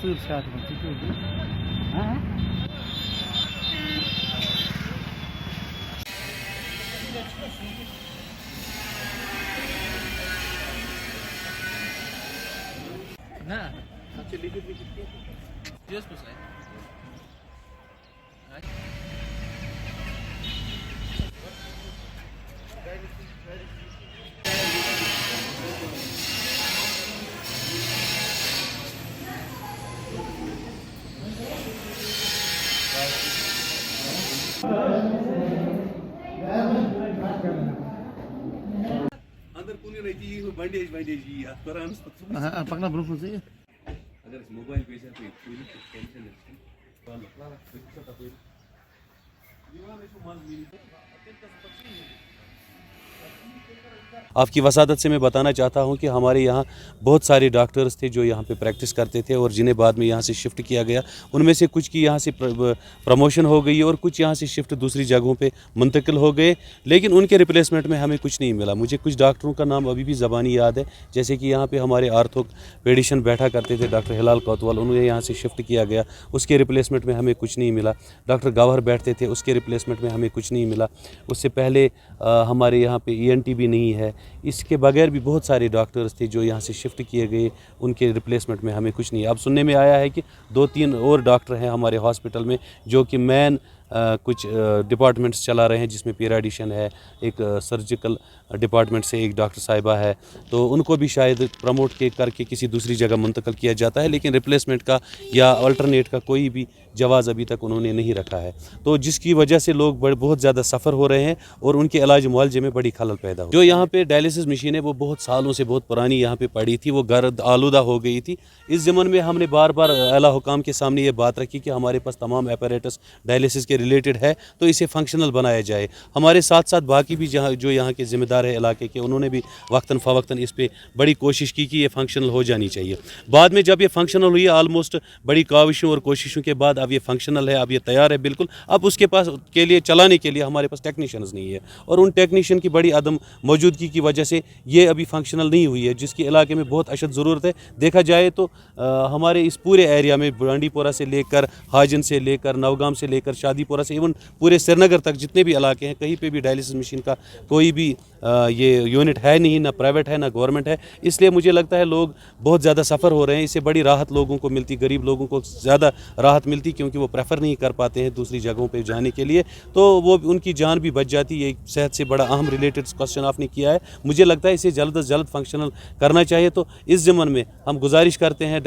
Sığır saati bak gördün. Ha? Na, Dios pues ahí. अंदर कुनी नहीं थी बैंडेज बैंडेज ही हाथ पर Pagna brufu sih. अगर इस मोबाइल पे से कोई टेंशन नहीं वाला क्लारा फिक्स था कोई दीवार में माल मिली आपकी वसादत से मैं बताना चाहता हूं कि हमारे यहाँ बहुत सारे डॉक्टर्स थे जो यहाँ पे प्रैक्टिस करते थे और जिन्हें बाद में यहाँ से शिफ्ट किया गया। उनमें से कुछ की यहाँ से प्रमोशन हो गई और कुछ यहाँ से शिफ्ट दूसरी जगहों पे मुंतकिल हो गए, लेकिन उनके रिप्लेसमेंट में हमें कुछ नहीं मिला। मुझे कुछ डॉक्टरों का नाम अभी भी ज़बानी याद है, जैसे कि यहाँ पे हमारे आर्थोपेडिशन बैठा करते थे डॉक्टर हिलाल कोतवाल, उन्हें यहाँ से शिफ्ट किया गया, उसके रिप्लेसमेंट में हमें कुछ नहीं मिला। डॉक्टर गौहर बैठते थे, उसके रिप्लेसमेंट में हमें कुछ नहीं मिला। उससे पहले हमारे यहाँ पे ENT भी नहीं है। इसके बगैर भी बहुत सारे डॉक्टर्स थे जो यहाँ से शिफ्ट किए गए, उनके रिप्लेसमेंट में हमें कुछ नहीं। अब सुनने में आया है कि 2-3 और डॉक्टर हैं हमारे हॉस्पिटल में जो कि मैन कुछ डिपार्टमेंट्स चला रहे हैं, जिसमें पीडियाट्रिशियन है, एक सर्जिकल डिपार्टमेंट से एक डॉक्टर साहिबा है, तो उनको भी शायद प्रमोट करके किसी दूसरी जगह मुंतकिल किया जाता है, लेकिन रिप्लेसमेंट का या अल्टरनेट का कोई भी जवाज़ अभी तक उन्होंने नहीं रखा है। तो जिसकी वजह से लोग बहुत ज़्यादा सफ़र हो रहे हैं और उनके इलाज मुआवजे में बड़ी खलल पैदा हो। जो यहाँ पे डायलिसिस मशीन है वो बहुत सालों से बहुत पुरानी यहाँ पे पड़ी थी, वो गर्द आलूदा हो गई थी। इस ज़मन में हमने बार बार आला हुकाम के सामने ये बात रखी कि हमारे पास तमाम एपरेटस डायलिसिस के रिलेटेड है, तो इसे फंक्शनल बनाया जाए। हमारे साथ साथ बाकी भी जो यहाँ के ज़िम्मेदार है इलाके के, उन्होंने भी वक्तन फ़वक्तन इस पर बड़ी कोशिश की कि ये फंक्शनल हो जानी चाहिए। बाद में जब ये फंक्शनल हुई, आलमोस्ट बड़ी काविशों और कोशिशों के बाद अब ये फंक्शनल है, अब ये तैयार है बिल्कुल। अब उसके पास के लिए चलाने के लिए हमारे पास टेक्नीशियंस नहीं है और उन टेक्नीशियन की बड़ी अदम मौजूदगी की वजह से ये अभी फंक्शनल नहीं हुई है, जिसकी इलाके में बहुत अशद ज़रूरत है। देखा जाए तो हमारे इस पूरे एरिया में बांडीपोरा से लेकर हाजिन से लेकर नवगाम से लेकर शादीपुरा से इवन पूरे श्रीनगर तक जितने भी इलाके हैं, कहीं पे भी डायलिसिस मशीन का कोई भी ये यूनिट है नहीं, ना प्राइवेट है ना गवर्नमेंट है। इसलिए मुझे लगता है लोग बहुत ज़्यादा सफ़र हो रहे हैं। इससे बड़ी राहत लोगों को मिलती, गरीब लोगों को ज़्यादा राहत मिलती, क्योंकि वो प्रेफर नहीं कर पाते हैं दूसरी जगहों पे जाने के लिए, तो वो उनकी जान भी बच जाती है। सेहत से बड़ा अहम रिलेटेड क्वेश्चन आपने किया है। मुझे लगता है इसे जल्द अज जल्द फंक्शनल करना चाहिए। तो इस ज़मन में हम गुजारिश करते हैं